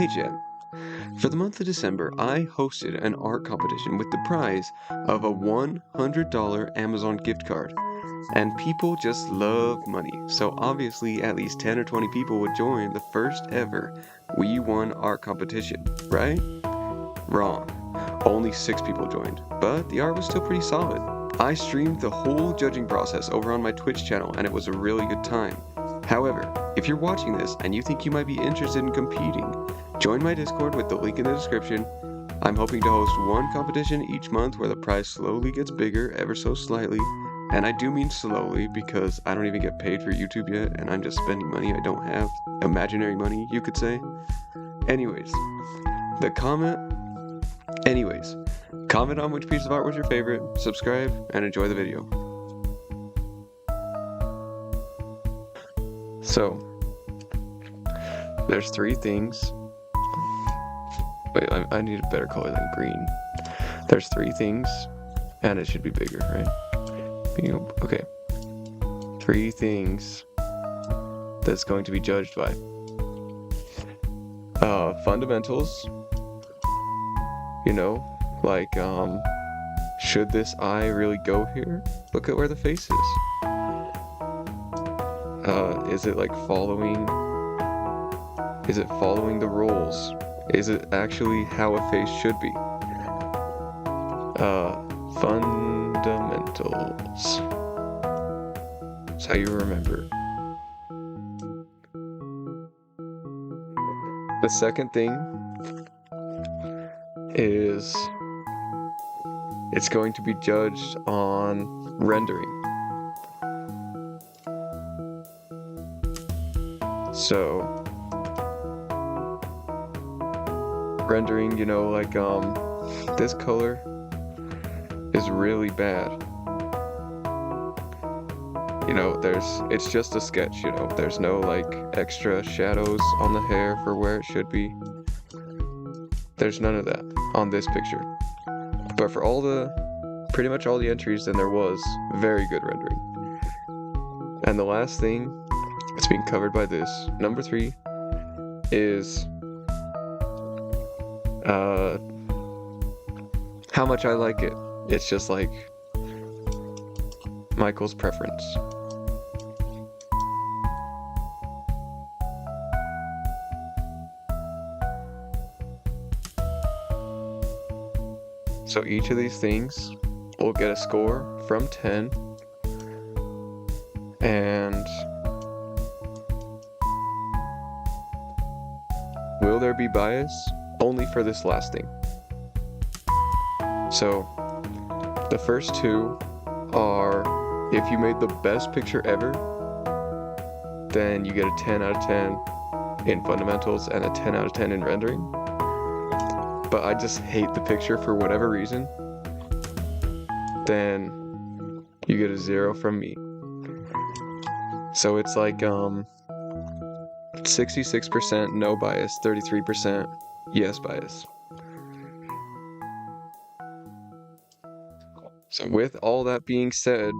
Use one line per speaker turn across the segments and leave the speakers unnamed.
Hey Jen, for the month of December, I hosted an art competition with the prize of a $100 Amazon gift card. And people just love money, so obviously at least 10 or 20 people would join the first ever We Won art competition, right? Wrong. Only 6 people joined, but the art was still pretty solid. I streamed the whole judging process over on my Twitch channel and it was a really good time. However, if you're watching this and you think you might be interested in competing, join my Discord with the link in the description. I'm hoping to host one competition each month where the prize slowly gets bigger ever so slightly. And I do mean slowly because I don't even get paid for YouTube yet and I'm just spending money I don't have. Imaginary money, you could say. Anyways, comment on which piece of art was your favorite, subscribe, and enjoy the video. So, there's 3 things. Wait, I need a better color than green. There's 3 things, and it should be bigger, right? Okay. 3 things that's going to be judged by. Fundamentals. Like, should this eye really go here? Look at where the face is. Is it like following the rules? Is it actually how a face should be? Fundamentals. That's how you remember. The second thing is it's going to be judged on rendering. So, rendering, like, this color is really bad. It's just a sketch, there's no, like, extra shadows on the hair for where it should be. There's none of that on this picture. But for pretty much all the entries, then there was very good rendering. And the last thing that's being covered by this, number 3, is how much I like it. It's just like Michael's preference. So each of these things will get a score from 10, and will there be bias? Only for this last thing. So the first 2 are, if you made the best picture ever, then you get a 10 out of 10 in fundamentals and a 10 out of 10 in rendering. But I just hate the picture for whatever reason, then you get a 0 from me. So it's like 66% no bias, 33% yes bias. So with all that being said,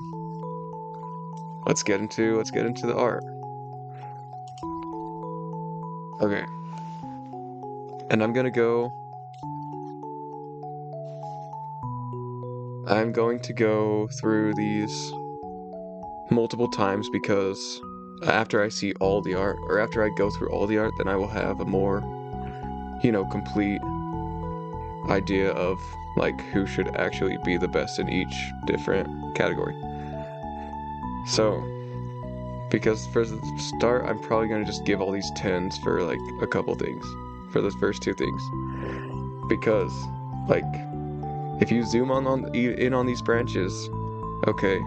let's get into the art. Okay. And I'm going to go through these multiple times because after I see all the art, or after I go through all the art, then I will have a more, complete idea of like who should actually be the best in each different category. So, because for the start, I'm probably going to just give all these 10s for like a couple things, for those first 2 things. Because, like, if you zoom in on these branches, okay,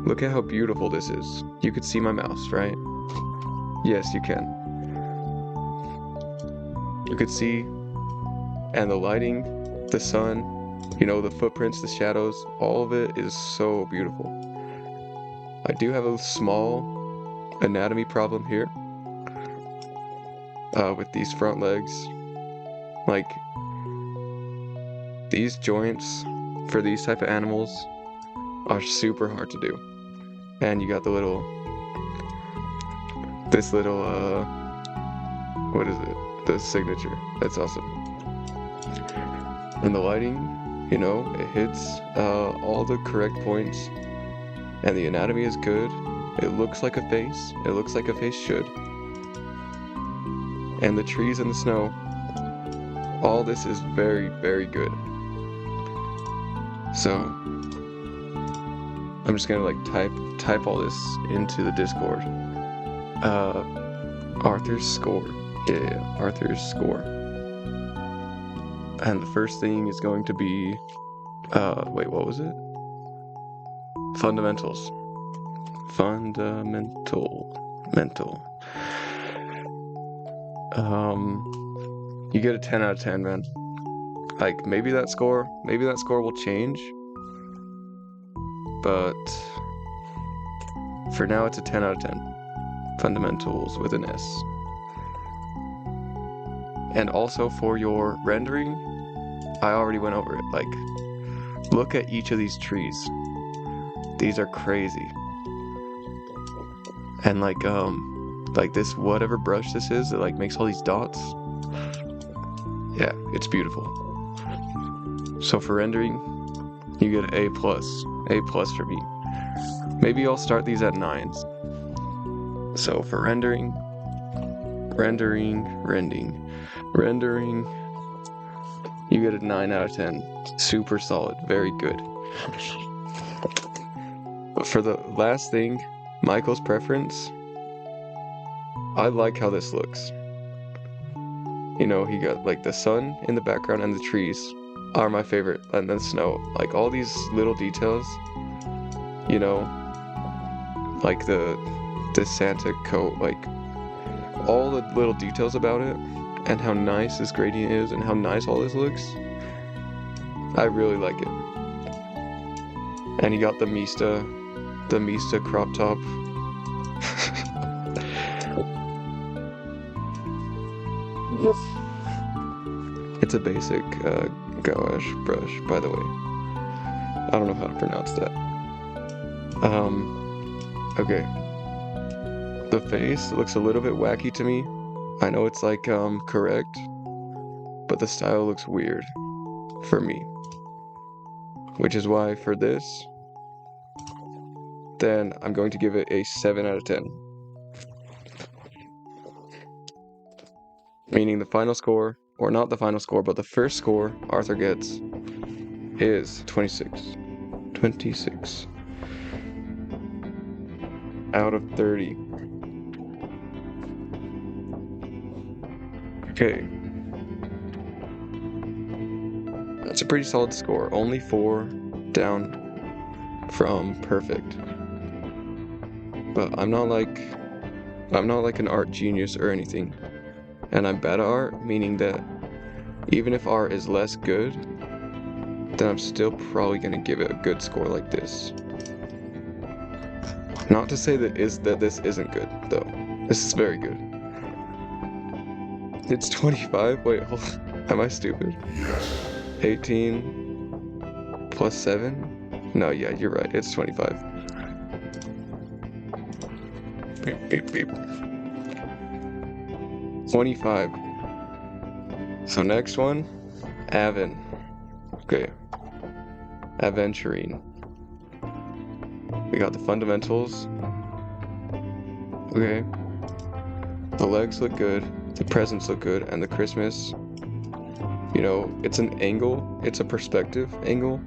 look at how beautiful this is. You could see my mouse, right? Yes, you can. You could see, and the lighting, the sun, the footprints, the shadows, all of it is so beautiful. I do have a small anatomy problem here with these front legs. Like, these joints for these type of animals are super hard to do. And you got this little, what is it? the signature. That's awesome. And the lighting, you know, it hits all the correct points. And the anatomy is good. It looks like a face. It looks like a face should. And the trees and the snow. All this is very, very good. So I'm just gonna like type all this into the Discord. Arthur's score. Yeah, Arthur's score. And the first thing is going to be wait, what was it? Fundamentals. Mental. You get a 10 out of 10, man. Like, maybe that score will change. But for now, it's a 10 out of 10. Fundamentals with an S. And also for your rendering, I already went over it. Like, look at each of these trees. These are crazy. And like this, whatever brush this is, it like makes all these dots. Yeah, it's beautiful. So for rendering, you get an A+. A+ for me. Maybe I'll start these at 9s. So for rendering, you get a 9 out of 10. Super solid, very good. But for the last thing, Michael's preference, I like how this looks. You know, he got like the sun in the background and the trees are my favorite, and then snow. Like all these little details, you know, like the Santa coat, like all the little details about it, and how nice this gradient is, and how nice all this looks. I really like it. And you got the Mista crop top. It's a basic gouache brush, by the way. I don't know how to pronounce that. Okay. The face looks a little bit wacky to me. I know it's like correct, but the style looks weird for me. Which is why for this, then I'm going to give it a 7 out of 10. Meaning the final score, or not the final score, but the first score Arthur gets is 26. 26 out of 30. Okay. That's a pretty solid score. Only 4 down from perfect. But I'm not like an art genius or anything. And I'm bad at art, meaning that even if art is less good, then I'm still probably gonna give it a good score like this. Not to say that this isn't good, though. This is very good. It's 25? Wait, hold on. Am I stupid? 18 plus 7? No, yeah, you're right. It's 25. Beep, beep, beep. 25. So next one, Avon. Okay. Aventurine. We got the fundamentals. Okay. The legs look good, the presents look good, and the Christmas, you know, it's an angle, it's a perspective angle.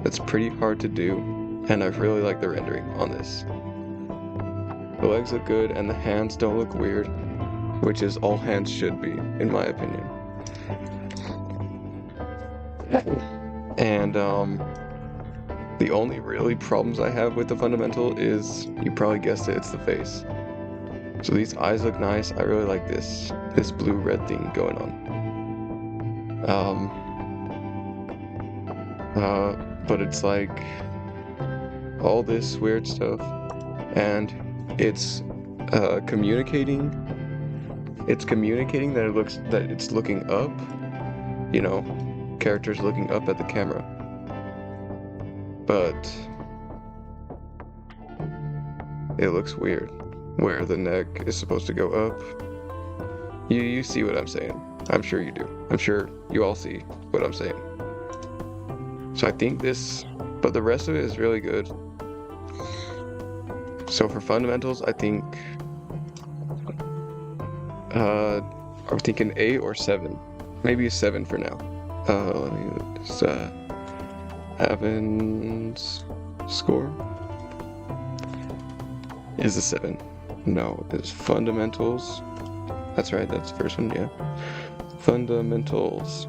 That's pretty hard to do, and I really like the rendering on this. The legs look good, and the hands don't look weird, which is all hands should be, in my opinion. And the only really problems I have with the fundamental is, you probably guessed it, it's the face. So these eyes look nice. I really like this blue-red thing going on. But it's like all this weird stuff, and it's communicating. It's communicating that it's looking up. You know, characters looking up at the camera. But it looks weird, where the neck is supposed to go up You see what I'm saying. I'm sure you do. I'm sure you all see what I'm saying. So I think this, but the rest of it is really good. So for fundamentals, I think, are we thinking 8 or 7? Maybe a 7 for now. Let me just, Evan's score is a 7. No, it's fundamentals. That's right, that's the first one, yeah. Fundamentals.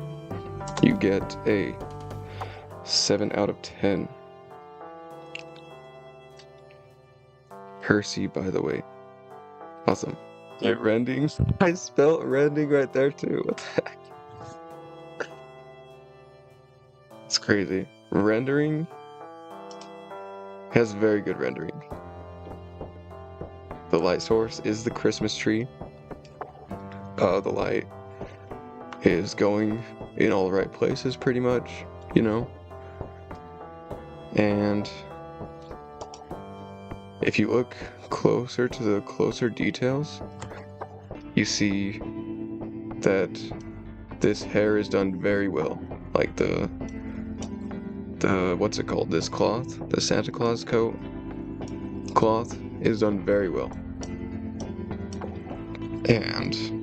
You get a 7 out of 10. Percy, by the way. Awesome. Yeah, rending. I spelled rending right there too. What the heck? It's crazy. Rendering has very good rendering. The light source is the Christmas tree. The light is going in all the right places pretty much, you know? And if you look closer to the closer details, you see that this hair is done very well. Like the what's it called? This cloth, the Santa Claus coat cloth is done very well. And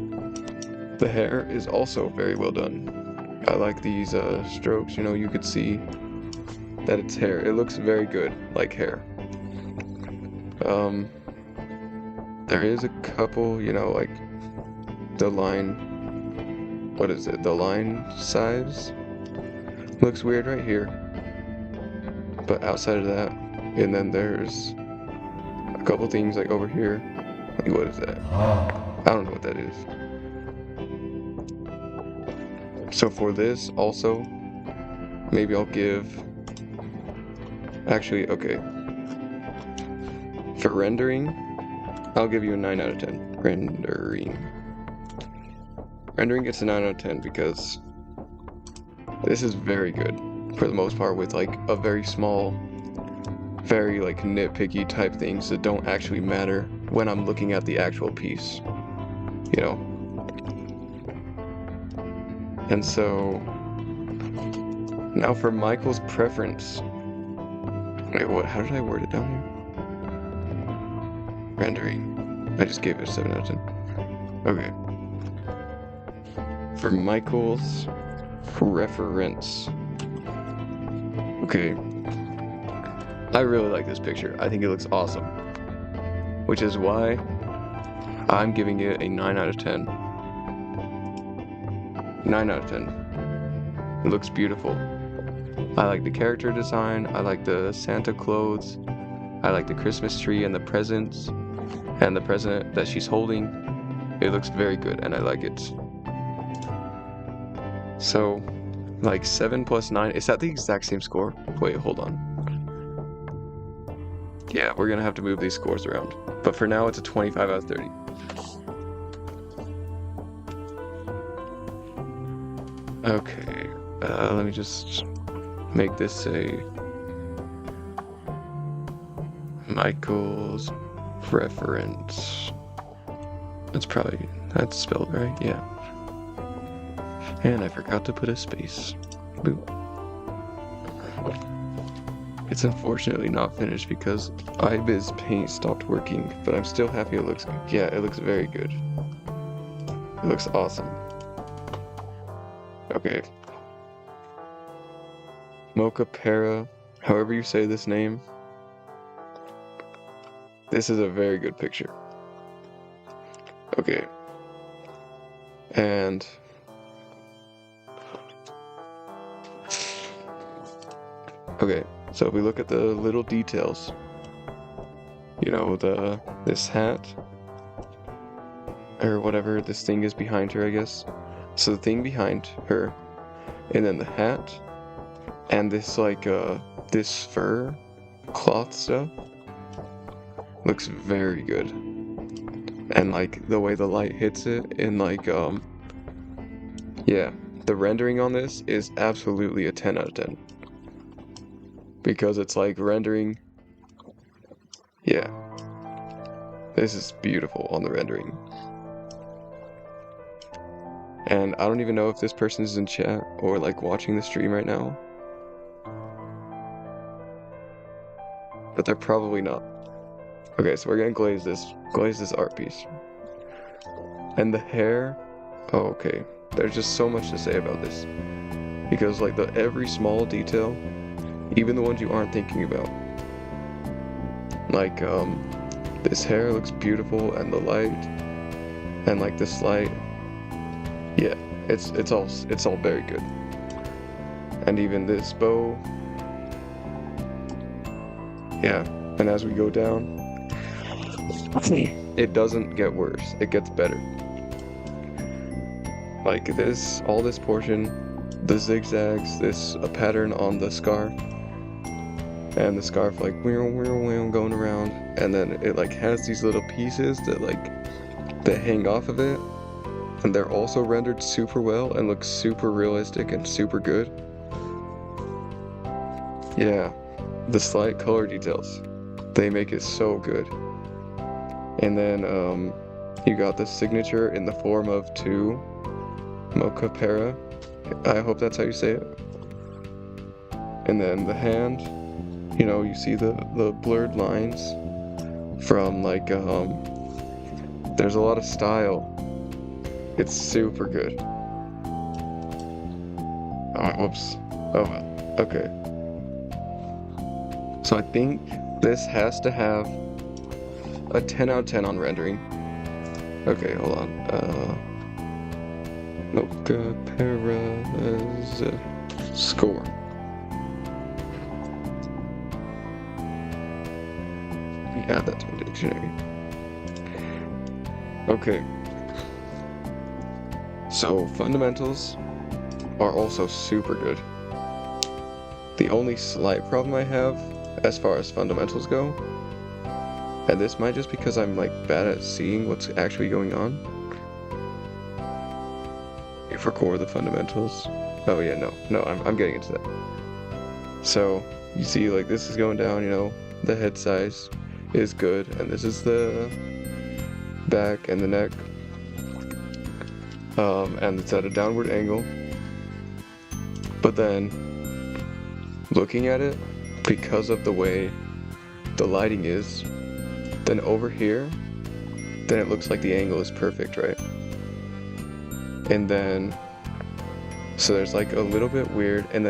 the hair is also very well done. I like these strokes, you know, you could see that it's hair. It looks very good, like hair. There is a couple, you know, like the line, what is it? The line size looks weird right here. But outside of that, and then there's a couple things like over here. Like, what is that? I don't know what that is. So for this also, maybe I'll give, actually, okay. For rendering, I'll give you a 9 out of 10. Rendering gets a 9 out of 10 because this is very good for the most part, with like a very small, very like nitpicky type things that don't actually matter when I'm looking at the actual piece, you know? And so now for Michael's preference. Wait, what? How did I word it down here? Rendering. I just gave it a 7 out of 10. Okay. For Michael's preference. Okay. I really like this picture. I think it looks awesome. Which is why I'm giving it a 9 out of 10. 9 out of 10. It looks beautiful. I like the character design. I like the Santa clothes. I like the Christmas tree and the presents. And the present that she's holding. It looks very good and I like it. So, like 7 plus 9. Is that the exact same score? Wait, hold on. Yeah, we're gonna have to move these scores around. But for now, it's a 25 out of 30. Okay, let me just make this a Michael's preference. That's spelled right, yeah. And I forgot to put a space. Boop. It's unfortunately not finished because iBiz Paint stopped working, but I'm still happy it looks good. Yeah, it looks very good. It looks awesome. Okay. Mocha Para, however you say this name. This is a very good picture. Okay. And okay, so if we look at the little details, you know, this hat or whatever this thing is behind her, I guess. So the thing behind her, and then the hat, and this like this fur cloth stuff looks very good. And like the way the light hits it, and like yeah, the rendering on this is absolutely a 10 out of 10. Because it's like rendering, yeah, this is beautiful on the rendering. And I don't even know if this person is in chat or like watching the stream right now. But they're probably not. Okay, so we're gonna glaze this art piece. And the hair, oh, okay. There's just so much to say about this. Because like every small detail, even the ones you aren't thinking about. Like, this hair looks beautiful, and the light, and like this light, yeah, it's all very good. And even this bow, yeah. And as we go down, it doesn't get worse, it gets better. Like this, all this portion, the zigzags, this pattern on the scarf, and the scarf like going around, and then it like has these little pieces that hang off of it, and they're also rendered super well and look super realistic and super good. Yeah, the slight color details, they make it so good. And then you got the signature in the form of 2 mocha para. I hope that's how you say it. And then the hand, you know, you see the blurred lines from like there's a lot of style. It's super good. Oh, whoops. Oh, okay. So I think this has to have a 10 out of 10 on rendering. Okay, hold on. Mocha Para's score. Yeah, that's my dictionary. Okay. So fundamentals are also super good. The only slight problem I have as far as fundamentals go, and this might just because I'm like bad at seeing what's actually going on. For core the fundamentals. Oh yeah, no, I'm getting into that. So you see like this is going down, you know, the head size is good, and this is the back and the neck. And it's at a downward angle. But then looking at it, because of the way the lighting is, then over here, then it looks like the angle is perfect, right? And then, so there's like a little bit weird, and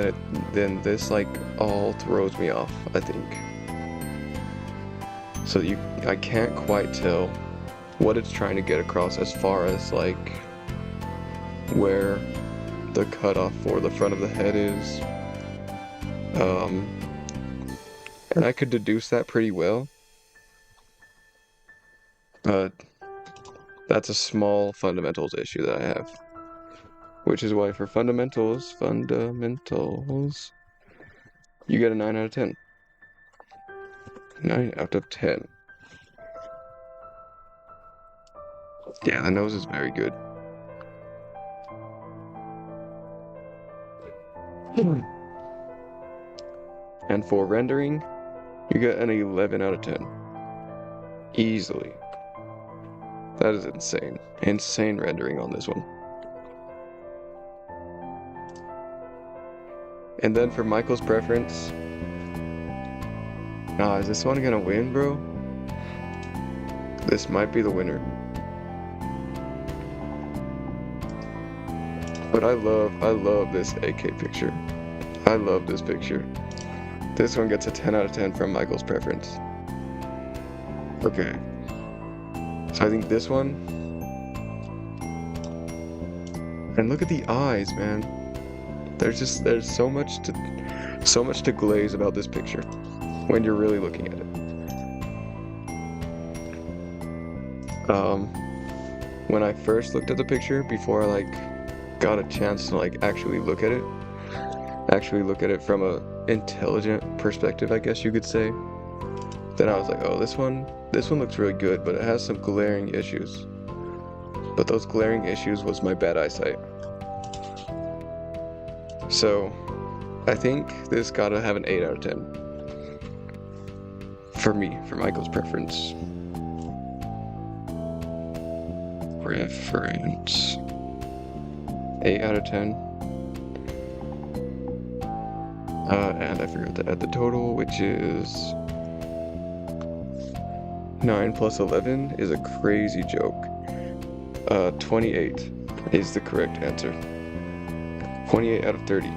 then this like all throws me off, I think. So I can't quite tell what it's trying to get across as far as like where the cutoff for the front of the head is. And I could deduce that pretty well, but that's a small fundamentals issue that I have. Which is why for fundamentals, you get a 9 out of 10. 9 out of 10. Yeah, the nose is very good. And for rendering, you get an 11 out of 10. Easily. That is insane. Insane rendering on this one. And then for Michael's preference, is this one gonna win, bro? This might be the winner. But I love this AK picture. I love this picture. This one gets a 10 out of 10 from Michael's preference. Okay. So I think this one. And look at the eyes, man. There's so much to glaze about this picture when you're really looking at it. When I first looked at the picture, before I like got a chance to like actually look at it from a intelligent perspective, I guess you could say, then I was like, oh, this one looks really good, but it has some glaring issues. But those glaring issues was my bad eyesight. So I think this gotta have an 8 out of 10 for me, for Michael's preference. Reference. 8 out of 10. And I forgot to add the total, which is 9 plus 11 is a crazy joke. 28 is the correct answer. 28 out of 30.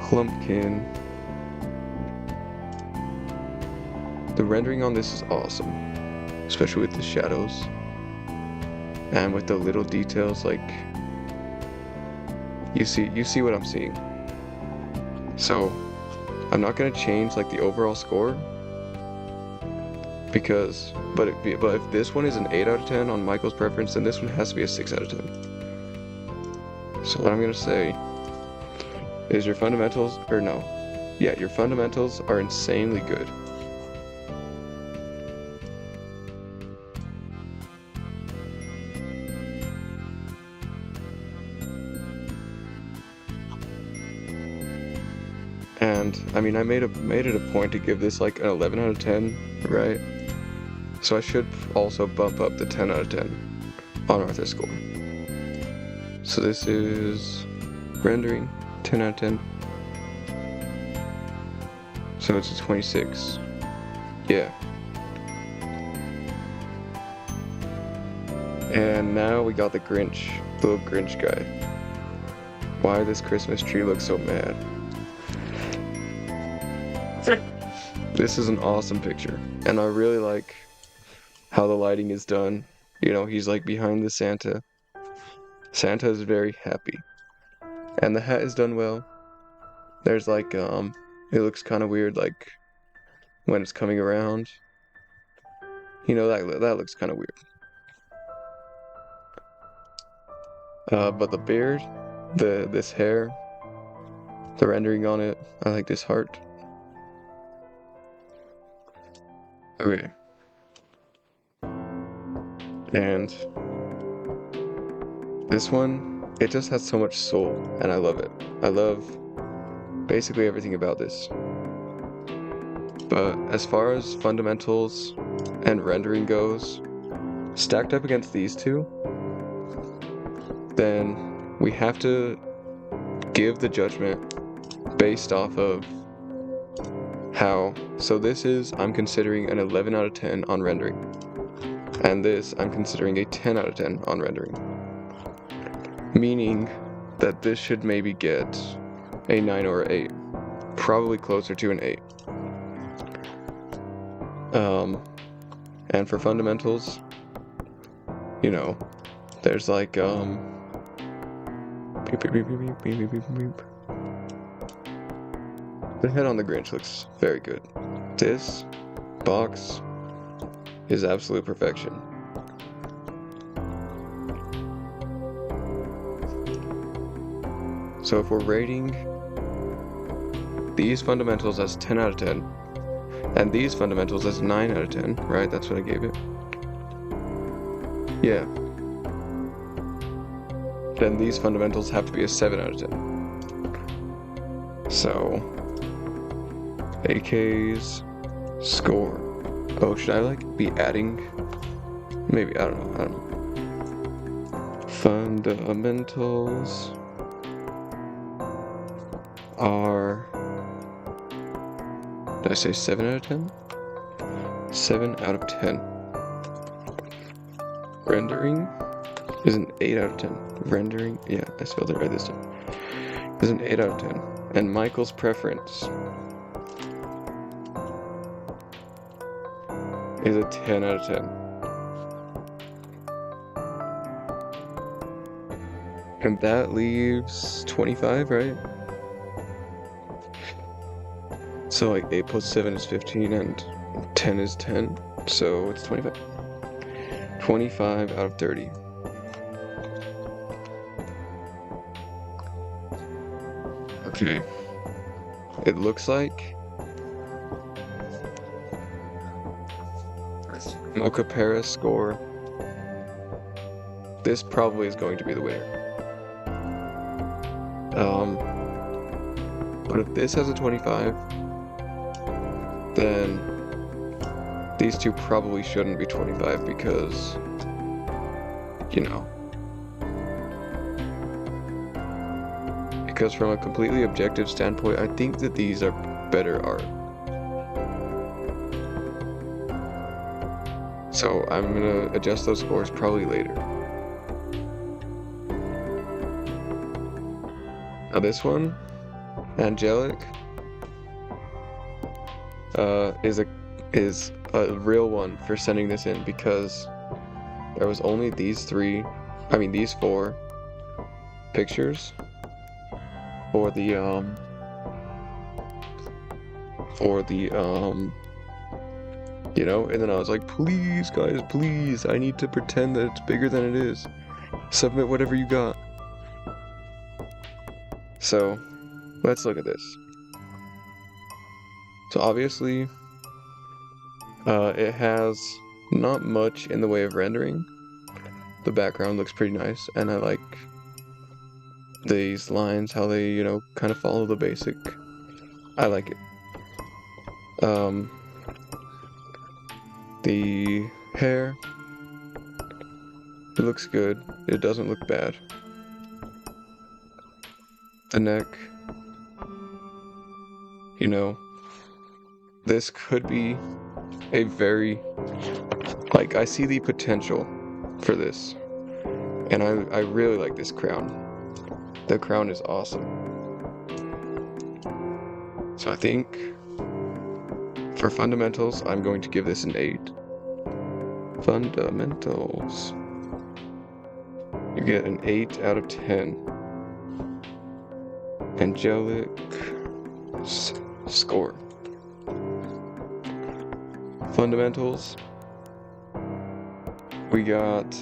Clumpkin. The rendering on this is awesome, especially with the shadows and with the little details, like you see what I'm seeing. So I'm not gonna change like the overall score because but if this one is an 8 out of 10 on Michael's preference, then this one has to be a 6 out of 10. So what I'm gonna say is your fundamentals your fundamentals are insanely good. And I mean, I made it a point to give this like an 11 out of 10, right? So I should also bump up the 10 out of 10 on Arthur's score. So this is rendering 10 out of 10. So it's a 26. Yeah. And now we got the Grinch, the little Grinch guy. Why this Christmas tree looks so mad? This is an awesome picture, and I really like how the lighting is done. You know, he's like behind the Santa. Santa is very happy, and the hat is done well. There's like it looks kind of weird, like when it's coming around. You know, that looks kind of weird. But the beard, this hair, the rendering on it, I like this heart. Okay. And this one, it just has so much soul, and I love it. I love basically everything about this. But as far as fundamentals and rendering goes, stacked up against these two, then we have to give the judgment based off of how. So this is, I'm considering an 11 out of 10 on rendering. And this, I'm considering a 10 out of 10 on rendering. Meaning that this should maybe get a 9 or an 8. Probably closer to an 8. And for fundamentals, you know, there's like, beep, beep, beep, beep, beep, beep, beep, beep. The head on the Grinch looks very good. This box is absolute perfection. So if we're rating these fundamentals as 10 out of 10, and these fundamentals as 9 out of 10, right? That's what I gave it. Yeah. Then these fundamentals have to be a 7 out of 10. So AK's score. Oh, should I like be adding? Maybe, I don't know. Fundamentals are, did I say 7 out of 10? 7 out of 10. Rendering is an 8 out of 10. Rendering, yeah, I spelled it right this time. Is an 8 out of 10. And Michael's preference is a 10 out of 10. And that leaves 25, right? So like 8 plus 7 is 15 and 10 is 10, so it's 25. 25 out of 30. Okay. It looks like Mocha Paris score. This probably is going to be the winner. But if this has a 25, then these two probably shouldn't be 25 because, you know, because from a completely objective standpoint, I think that these are better art. So I'm gonna adjust those scores probably later. Now this one, Angelic, is a real one for sending this in because there was only these four pictures for the you know, and then I was like, please guys, please, I need to pretend that it's bigger than it is. Submit whatever you got. So let's look at this. So obviously it has not much in the way of rendering. The background looks pretty nice, and I like these lines, how they, you know, kind of follow the basic. I like it. The hair, it looks good. It doesn't look bad. The neck, you know, this could be a very, like, I see the potential for this, and I really like this crown. The crown is awesome. So I think for fundamentals, I'm going to give this an 8. Fundamentals. You get an 8 out of 10. Angelic score. Fundamentals. We got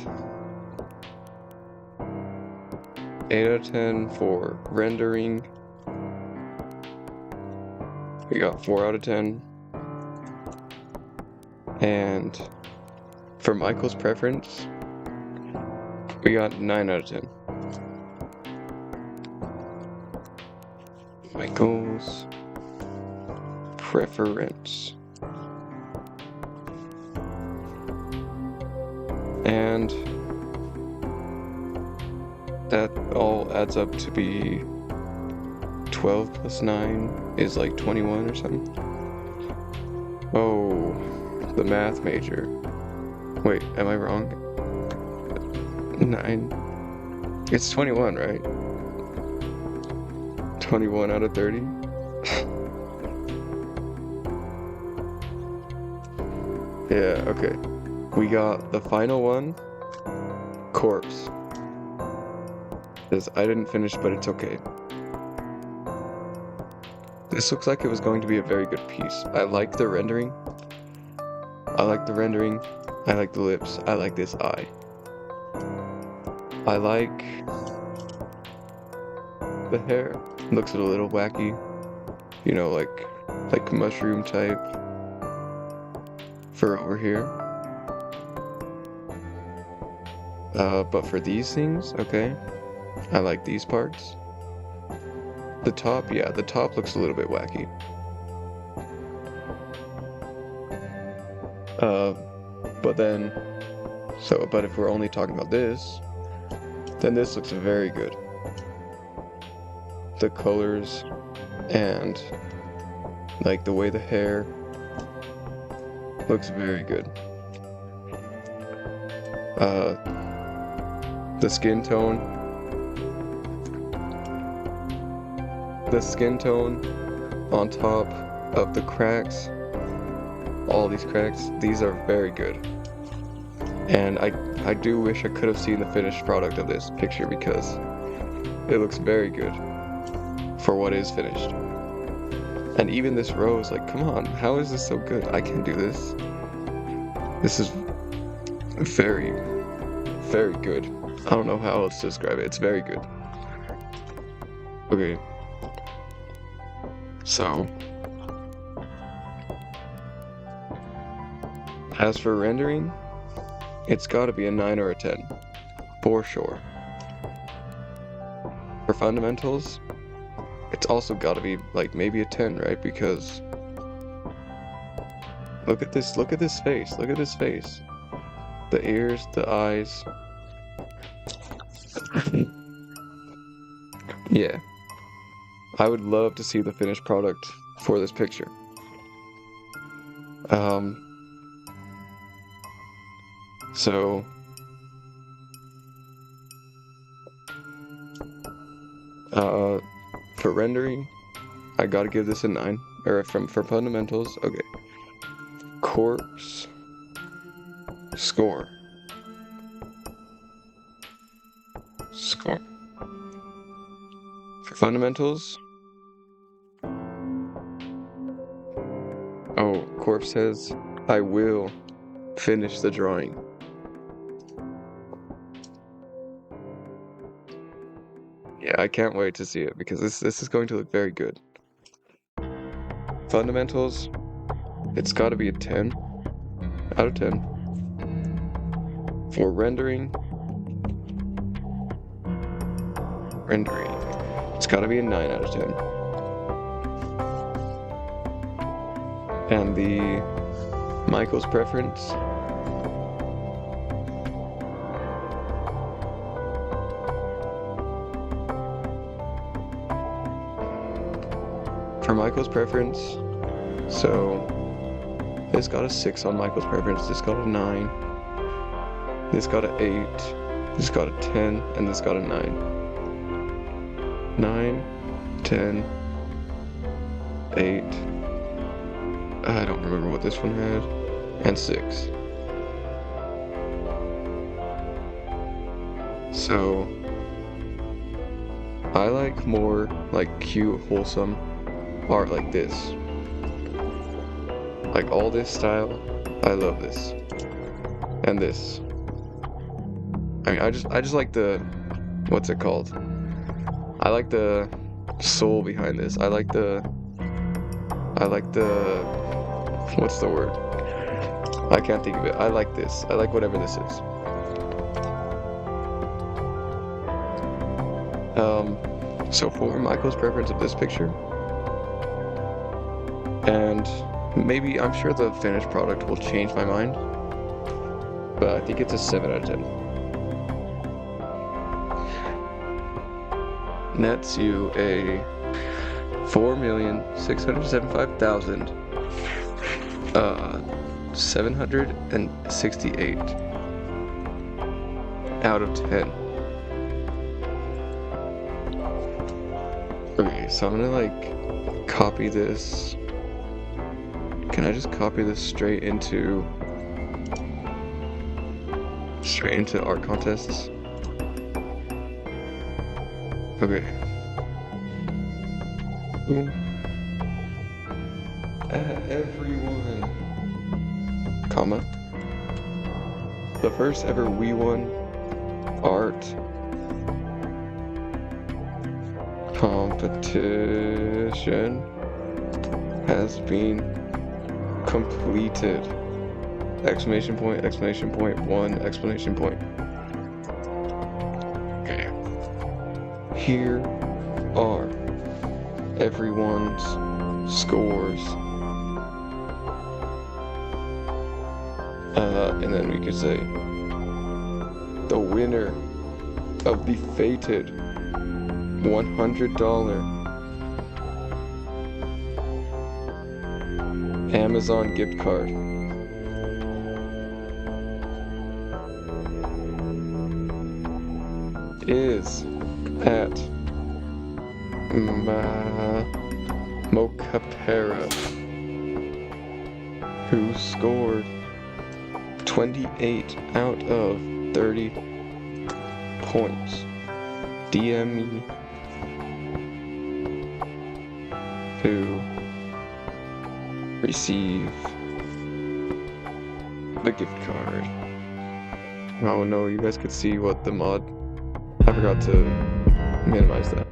8 out of 10 for rendering. We got 4 out of 10. And for Michael's preference, we got 9 out of 10. Michael's preference. And that all adds up to be 12 plus 9 is like 21 or something. Oh, the math major. Wait, am I wrong? 9. It's 21, right? 21 out of 30? Yeah, okay. We got the final one, corpse. Because I didn't finish, but it's okay. This looks like it was going to be a very good piece. I like the rendering. I like the lips. I like this eye. I like the hair. Looks a little wacky. You know, like mushroom type for over here. But for these things, okay. I like these parts. The top, yeah, the top looks a little bit wacky. But if we're only talking about this, then this looks very good. The colors and like the way the hair looks very good. The skin tone on top of the cracks, all these cracks, these are very good. And I do wish I could have seen the finished product of this picture because it looks very good for what is finished. And even this rose, like, come on, how is this so good? I can't do this. This is very, very good. I don't know how else to describe it. It's very good. Okay. So, as for rendering, it's gotta be a 9 or a 10. For sure. For fundamentals, it's also gotta be like maybe a 10, right? Because look at this face, look at this face. The ears, the eyes. Yeah. I would love to see the finished product for this picture. So for rendering, I gotta give this a 9. Or for fundamentals, okay. Corpse score. For fundamentals. Oh, Corpse says, I will finish the drawing. Yeah, I can't wait to see it because this is going to look very good. Fundamentals, it's got to be a 10 out of 10. For rendering, it's got to be a 9 out of 10. And the Michael's preference, so this got a 6 on Michael's preference, this got a 9, this got an 8, this got a 10, and this got a 9. 9, 10, 8, I don't remember what this one had, and 6. So I like more like cute, wholesome art like this. Like all this style, I love this. And this. I mean, I just like the, what's it called? I like the soul behind this. I like the, what's the word? I can't think of it. I like this. I like whatever this is. So for Michael's preference of this picture, and maybe, I'm sure the finished product will change my mind, but I think it's a 7 out of 10. Nets you a 4,675,768 out of 10. Okay, so I'm gonna like copy this. Can I just copy this straight into art contests? Okay. Boom. Everyone, comma, the first ever We Won art competition has been completed! Exclamation point, exclamation point, 1, exclamation point. Okay. Here are everyone's scores. And then we could say the winner of the fated $100 Amazon gift card is at Mocapera, who scored 28 out of 30 points. DM me to receive the gift card. Oh no, you guys could see what the mod. I forgot to minimize that.